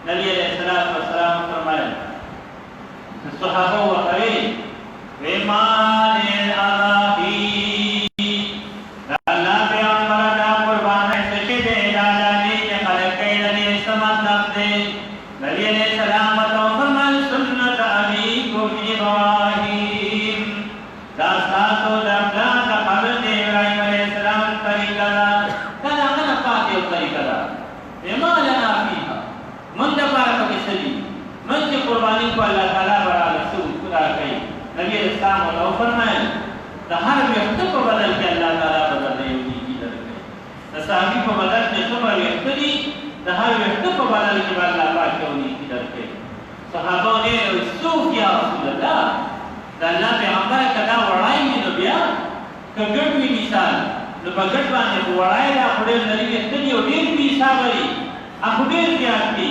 نبی علیہ السلام فرمایل صحابه وکړي ویمان الاذی الله پیغمبر دا قربان څه دې دالاني چې خلک یې دې سمات دې نبی علیہ السلام فرمایل سنت ابيكم ابراهيم دا تاسو د حضرت ابراهيم علیہ السلام طریقه دا هغه پاتې طریقه دا ویمان فيها من د پاره کې سړي من چې قرباني کو الله تعالی براله سو خدا کوي نبی اسلام او فرمایي د هر وخت په بدل کې الله تعالی بدل دی کی درکې د صحابي په بدل کې څومره وخت دي د هر وخت په بدل کې الله پاک کوي کی درکې صحابه نه رسول یا رسول الله د الله پیغمبر کدا وړای نو بیا کګټوي مثال نو بغټ باندې وړای را خوري لري ته یو ډیر حساب لري اخو ډیر زیات دي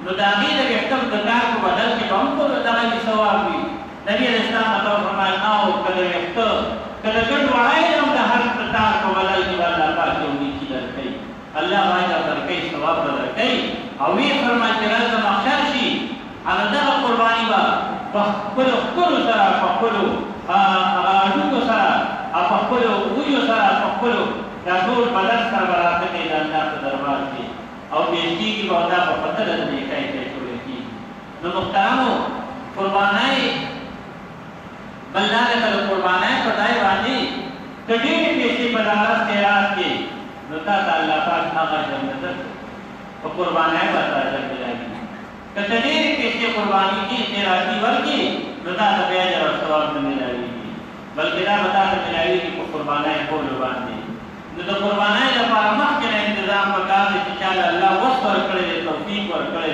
نو دا دې د وختم د کار په بدل کې هم په دغه ثواب وي نبی رسول الله فرمایي او کله وخت کله ګډ وړای هم د هر کار په بدل کې الله پاک دې کی درکې الله واجب درکې ثواب درکې او وی فرمایي چې راځه مخکر شي هغه د قرباني با په خپل سره په خپل اړو سره په خپل ویو سره په خپل دا ټول بدل سره راځي د الله په دربار کې او بیشتی کی بودا په پتل د دې کای ته جوړې کی نو محترمو قربانای بلدار کله قربانای پدای باندې کډې پیسې بلارس خیرات کې نو تا الله پاک هغه جنت په قربانای باندې راځي کډې پیسې قربانی کې خیراتی ورکی نو تا د بیا جوړ ثواب نه ملایي بلکې دا بتا ته ملایي په قربانای کول باندې نو د قربانای لپاره مخکې تنظیم وکړ چې الله وس ورکړي توفیق ورکړي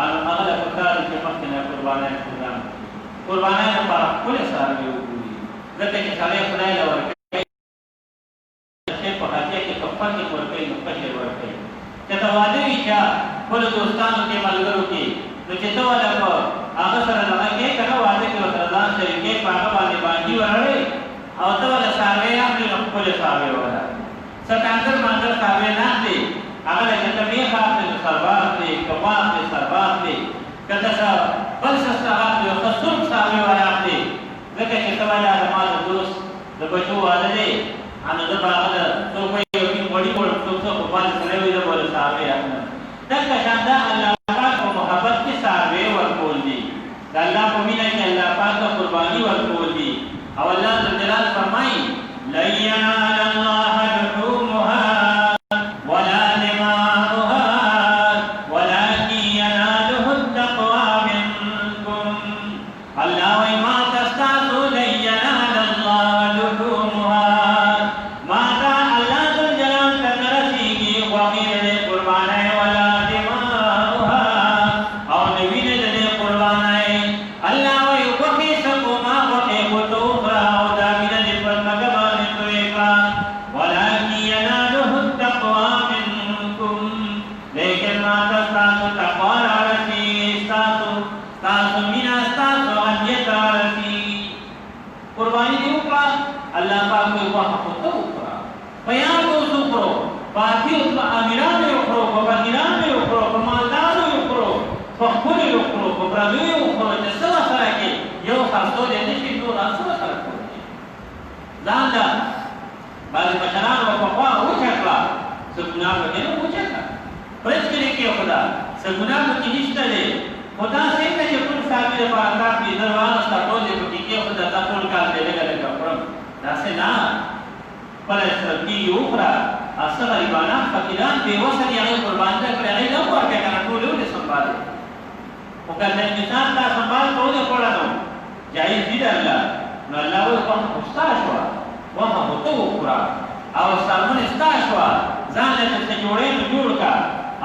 ان هغه په کار کې مخکې قربانای تنظیم قربانای لپاره خپل سره وګوري ځکه چې خدای خدای له ورکړي چې په حقیقت کې کفن کې ورکړي نو پښې ورکړي چې دا واده وی چې خپل دوستانو کې ملګرو کې نو چې ته ولا په هغه سره نه کې کنه واده کې وترځان شریکې په هغه باندې باندې ورړې او ته ولا ساوي خپل خپل ساوي ولا ستاندر مانګر ساوي نه دي هغه چې ته به خاطر سربار دي کباب دي سربار دي کته څه بل څه سره یو خصوص ساوي ولا دي ځکه چې ته ولا د مال دوست د بچو واده دي ان د باغ د څو په یو کې وړي وړ څو په باندې سره وي د بل ساوي دغه شاندا الله پاک په محبت کې ساوي ورکول دي د الله په مینه کې الله پاک قرباني ورکول دي او الله جل فرمایي لا ينال الله لحومها ولا دماؤها ولكن يناله التقوى منكم الله وما تستعصوا لن ينال الله لحومها ما كان الله جل تنرسيږي وغير قربانه ولا دماؤها او نبينا دې قربانه الله ويوفي سقما وفي قطوفها ولكن يناله التقوى منكم لكن ما تستاسو تقوى راسي استاسو من استاسو انيت راسي قرباني دي وکړه الله پاک په وحه ته وکړه بیان کو سوکړو باقي امیران یو کړو په بندیان یو کړو په مالدار یو کړو په خپل یو کړو په برادر یو کړو چې سره سره کې یو خاصو دې نشي نور سره سره کوي ځان بعض مشران په خوا وچکړه سګنا وکړي وچکړه پرېږ کې خدا سګنا کې نشته دي خدا څنګه چې ټول صاحب لپاره کافي دروازه ستاسو دې په کې خدا تاسو کار دې لګل کړم دا څه نه بلې سړي یو خرا اصل غریبانه فقیران به وسه یې قربان کړي هغه له ورکه کنه ټول له سنبال او کله انسان دا سنبال ټول کړه جایز دي الله نو الله په خوشتا شو وما هوته وکړه او سامون استاشوا ځان له څه جوړې جوړ کا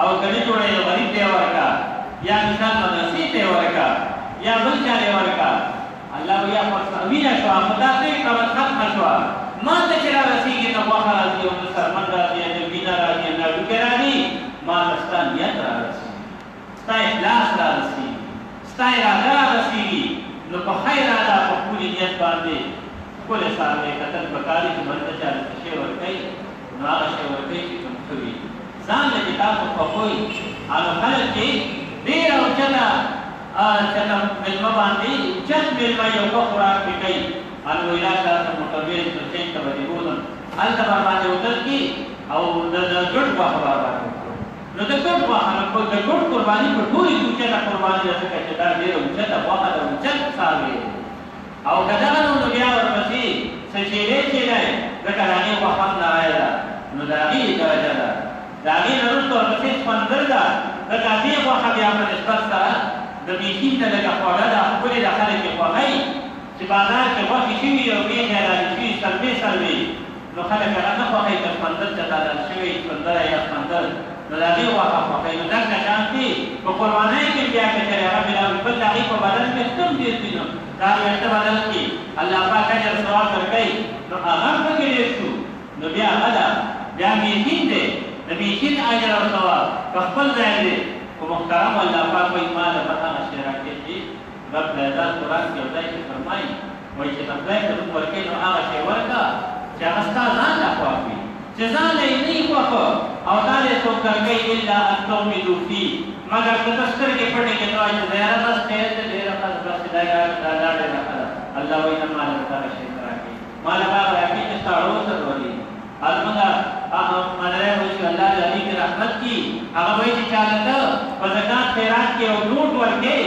او کله جوړې غریب دی ورکا یا مثال مدرسې ته ورکا یا بل چا دی ورکا الله بیا پر وینا شو خدا دې کړه ختم شو ما ته چې راځي نو واخا راځي او سرمن راځي د وینا راځي نه وکړاني ما دستان یا راځي ستا اخلاص راځي ستا راځي نو په خیر ادا په کلی نیت باندې کله سره کتل پکاري چې مرته چا شي ورکړي نو هغه شی ورکړي چې کوم کوي ځان له کتاب په کوی هغه خلک چې ډېر اوچته چته مېلمه باندې اوچت مېلمه یو ښه خوراک پې کوي هلته ویلا تاسو موټرویل سټېشن ته به دې بولم هلته به باندې هوټل کې او د ګډ غوښه به باندې وکړو نو د ګډ غوښه نو د ګډ قرباني په ټولې اوچته قرباني ده ځکه چې دا ډېره اوچته غوښه ده اوچت څاروی او که دغه نو بیا ورپسې څه چیلې چیلی ځکه د هغې غوښه هم نری ده نو د هغې درجه ده د هغې نه وروسته ورپسې سپندر ده ځکه دې غوښه بیا په نسبت سره د بیخین ته لږه خوږه ده ښکلې ده خلک یې خوښوي چې بازار کې غوښې شوي او بیخې حلالې شوي سروې نو خلک هغه نه خوښوي که سپندر ته حلال شوی سپندر یا سپندر نو د هغې غوښه خوښوي نو دغه شان دي په قربانۍ کې بیا که چېرې هغه ملاوي بل د هغې په بدن کې څه هم ډېر دي نو دا ویښته بدل کړي الله پاک اجر ثواب ورکوي نو هغه هم پکې ډېر شو نو بیا هغه ده بیا میخین دی د میخین اجر او ثواب په خپل ځای دی خو محترم الله پاک وایي ما له به هغه شی راکړي چې رب العزت قرآن کې یو ځای کې فرمایي وایي چې ته خدای ته روح ورکوي نو هغه شی ورکړه چې هغه ستا ځان له خوښ وي چې ځان له یې نه وي خوښه او دا دې څوک درکوي الا ان تغمضوا فيه مګر که ته سترګې پټې کړې ته وایي چې یاره بس ډېر دی ډېره ښه بس دا ډېره ښه ده الله وایي نه ما له دغه شی نه راکوي ما له هغه راکوي چې ستا اړو سره ولي زمونږ ملری وایي چې الله د هغې کې رحمت کړي هغه وایي چې چاته ته په زکات خیرات کې یو نوټ ورکړې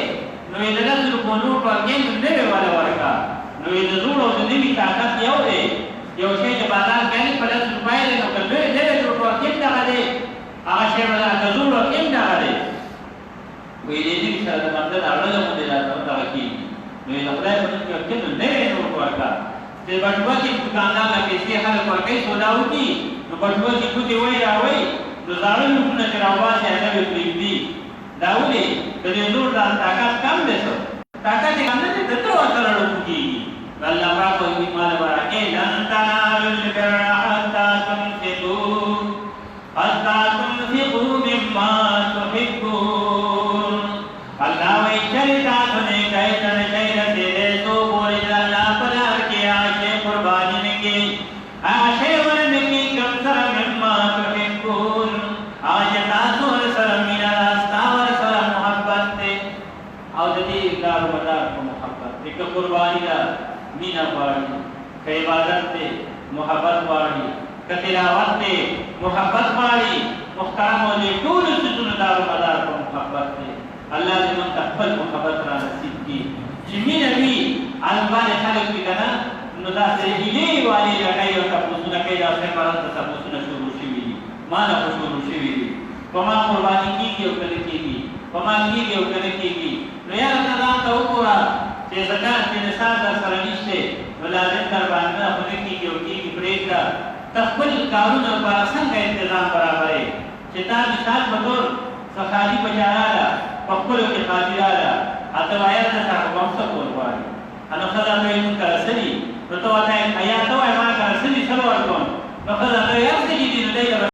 نو یې د 10 روپو نوټ ورکړې نو نوې والا ورکړه نو یې د زوړ او د نوي طاقت یو دی یو شی چې بازار کې په 10 روپۍ دی نو که نوی نوټ ورکړې هم دغه دی هغه شی به د زوړ ورکړې هم دغه دی وایي دې نوي سره د بنده د اړه غوندې دغه کېږي نو یې د خدای په نوم کې ورکړې نو نوی نوټ ورکړه چې بټوه کې دوکاندار له پیسې خلک ورکوي سودا وکړي نو بټوه کې ګوتې وایي راوایي نو زاړه نوټونه چې راوباسي هغه به پرېږدي دا ولې د دې زوړ دا طاقت کم دی څه طاقت یې کم نه دی د تر ورته رړو کېږي الله پاک وایي ما له به راکړې لن تنالوا البر حتى تنفقوا مما تحبون الله وایي چېرې تاسو نیکۍ ته نشئ رسېدی څو پورې چې الله په لار کې هغه شی قرباني نه کړي هغه شی ورنه کړي کوم سره مما تحبون هغه چې تاسو ورسره مینه ده ستا ورسره محبت دی او د دې دارومدار په محبت دی که قرباني ده مینه غواړي که عبادت دی محبت غواړي که تلاوت دی محبت غواړي محترمو دې ټولو څیزونو دارومدار په محبت دی الله دې موږ ته خپل محبت را نصیب کړي چې مینه وي البانې خلک وي که نه نو داسې هیلې والې لټوي او تپوسونه کوي داسې مرض ته تپوسونه شروع شوي دي ما نه خو شروع شوي دي په ما قرباني کېږي او که نه کېږي په ما کېږي او که نه کېږي نو یاره ته ځان ته وګوره چې زکات چې نصاب در سره نشته نو لازم در باندې خو نه کېږي او کېږي پرېږده ته خپل کارونو لپاره څنګه انتظام برابرې چې تا مثال په طور څه خالي په جاره ده په خپلو کې خاطره ده هلته وایه ته سره خو به هم څه کول غواړي نو ښځه ته یې مونږ کره څه دي نو ته ورته یا ته وایې ما کره څه دي څه به ورکوم نو ښځه ته یې هر څه چې دي نو دی